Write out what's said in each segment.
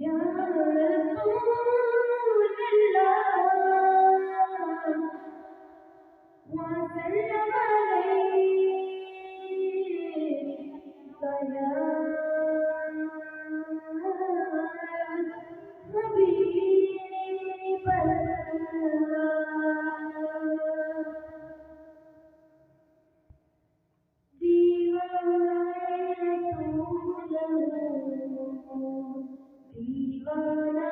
या रसूल अल्लाह वसल्लम अलैका या हबीब अल्लाह। दीवाना रसूल हूँ, दीवाना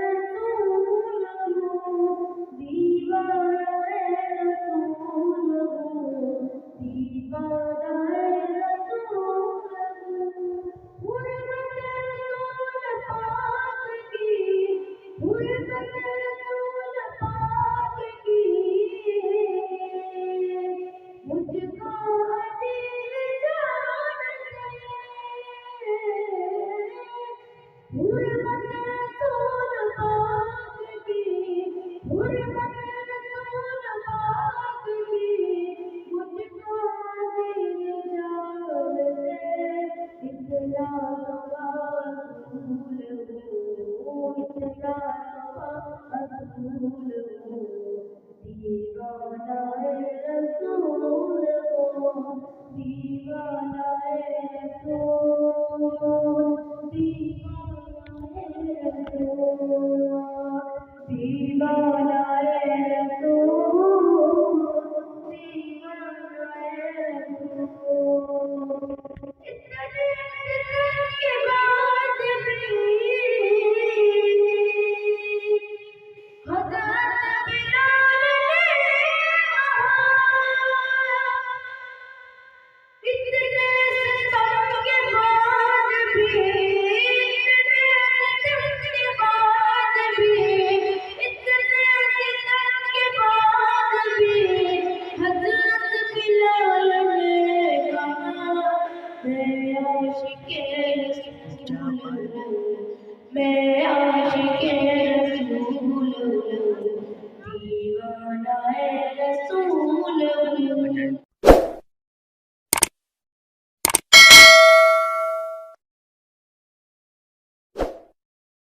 रसूल हूँ, दीवाना रसूल हूँ, दीवाना रसूल हूँ। हुर्मत रसूल पाक की, हुर्मत रसूल पाक की, मुझको दिल जान से। हुर्मत रसूल पाक की, हुर्मत रसूल पाक की, मुझको दिल जान से। इस्लाम का असूल हूँ, इस्लाम का असूल हूँ, दीवाना रसूल हूँ, दीवाना रसूल, दीवाना रसूल, दीवाना